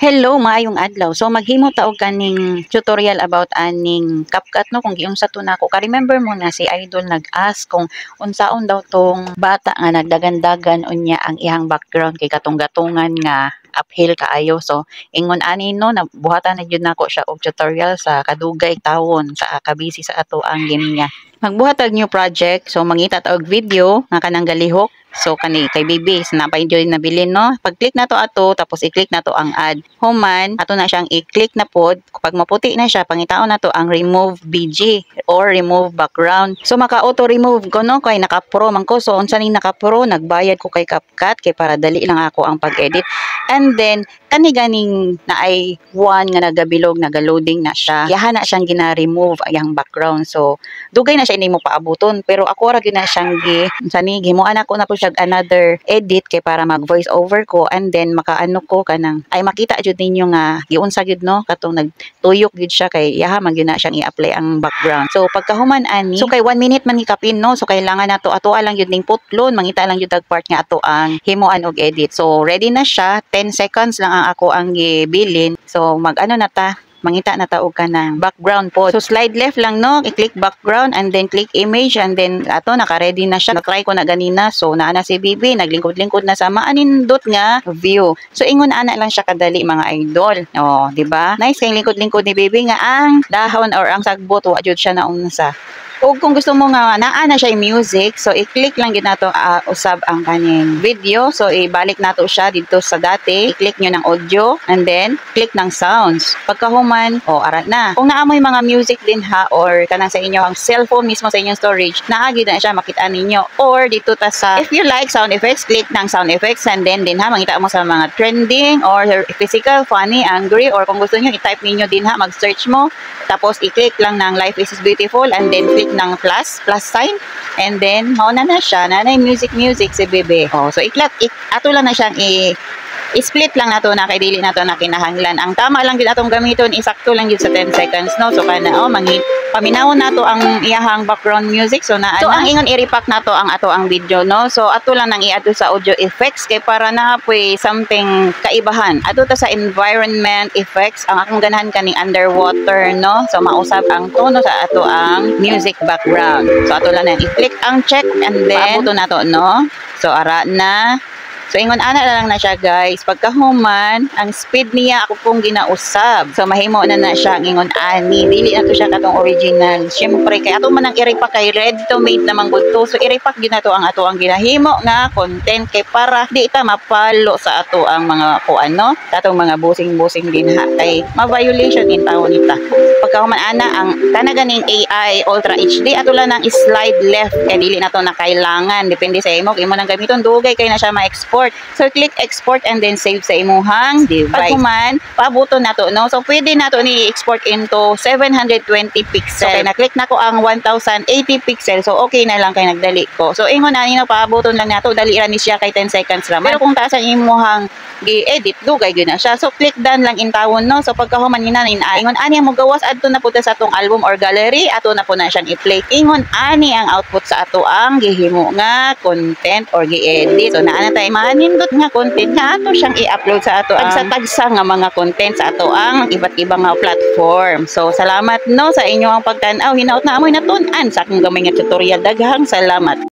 Hello, maayong adlaw. So maghimo ta og kaning tutorial about aning CapCut no kung giunsa to nako. Ka-remember mo na si Idol nag-ask kung unsaon daw tong bata nga nagdagan-dagan unya ang iyang background kay katong-gatungan nga uphill kaayo. So ingon ani no nabuhatan na gyud nako siya og tutorial sa kadugay tawon sa kabisi sa ato ang game niya. Magbuhat og new project. So mangita ta og video nga kanang galihok. So kani kay Bibi napay-enjoy na bilin no. Pag-click na to ato tapos i-click na to ang add. Human ato na siyang i-click na pod. Kapag maputi na siya pangitaon na to ang remove BG or remove background. So maka-auto remove ko no kay naka-pro man ko. So unsa ning naka-pro nagbayad ko kay CapCut kay para dali lang ako ang pag-edit. And then kani ganing na ay one nga nagabilog naga-loading na siya. Yaha na siyang gina-remove ayang background. So dugay na siya ini mo paabuton pero ako ra gyud na siyang himuan ako na ko siya another edit kay para mag voice over ko and then makaano ko kanang ay makita jud ninyo nga giunsa gyud no katong nagtuyok gyud siya kay yaha man gyud na siyang i-apply ang background. So pagkahuman ani so kay 1 minute man gikapin no so kailangan nato ato lang gyud ning putlon mangita lang gyud tag part nga ato ang himuan og edit. So ready na siya 10 seconds lang ang ako ang gibilin. So mag-ano na ta mangita na taog ka ng background po. So slide left lang no, i-click background and then click image and then ato naka-ready na siya. Na-try ko na ganina. So naa na si Bibi, naglingkod-lingkod na sa maanindot nga view. So ingon ana lang siya kadali mga idol. Oh, di ba? Nice kay lingkod-lingkod ni Bibi nga ang dahon or ang sagbot wa jud siya naunsa. O kung gusto mo nga naa na siya yung music, so i-click lang gid nato usab ang kaning video. So ibalik nato siya dito sa dati. I-click nyo ng audio and then click ng sounds. Pagkahuman, arat na. Kung naamoy mga music din ha or kanang sa inyo ang cellphone mismo sa inyong storage, naa gid na siya makita ninyo. Or dito ta sa if you like sound effects, click ng sound effects and then din ha mangita mo sa mga trending or physical, funny, angry or kung gusto niyo i-type ninyo din ha mag-search mo. Tapos i-click lang ng Life is Beautiful and then click ng plus sign and then mauna na siya na music si Bebe. So ato lang na siyang i-split lang nato na kay dili nato na kinahanglan. Ang tama lang gid atong gamiton isakto lang gid sa 10 seconds no. So kana paminawon nato ang iyahang background music so naa. So ang ingon i-repack nato ang ato ang video no. So ato lang nang i-add sa audio effects kay para na poy something kaibahan. Ato ta sa environment effects ang akong ganahan kaning underwater no. So mausab ang tono sa ato ang music background. So ato lang nang i-click ang check and then paabuton nato no. So ara na. So ingon ana lang na siya guys. Pagkahuman, ang speed niya ako pong ginausab. So mahimo na siya ang ingon ani. Dili na to siya katong original. Syempre kay ato man ang i-repack kay ready to made naman gud to. So i-repack gyud nato ang ato ang ginahimo nga content kay para di ta mapalo sa ato ang mga kuan no. Katong mga busing-busing din ha kay ma-violation in tawo nita. Pagkahuman ana ang tanaganing AI Ultra HD ato lang nang slide left kay dili nato na kailangan depende sa imo nang gamiton dugay kay na siya ma-export. So click export and then save sa imuhang device. Pagkuman, paabuton nato no. So pwede nato ni export into 720 pixel. So kay na-click nako ang 1080 pixel. So okay na lang kay nagdali ko. So ingon ani no paabuton lang nato dali ra ni siya kay 10 seconds ra. Pero kung taas ang imuhang gi-edit dugay gyud na siya. So click done lang in tawon no. So pagkahuman nina ingon ani mo gawas adto na pud sa atong album or gallery ato na po na siyang i-play. Ingon ani ang output sa ato ang gihimo nga content or gi-edit. So naa na tay nindot nga content nga ato siyang i-upload sa ato ang tagsa nga mga content sa ato ang iba't ibang nga platform. So salamat no sa inyong pagtan-aw hinaut na amoy natun-an sa akong gamay nga tutorial. Daghang salamat.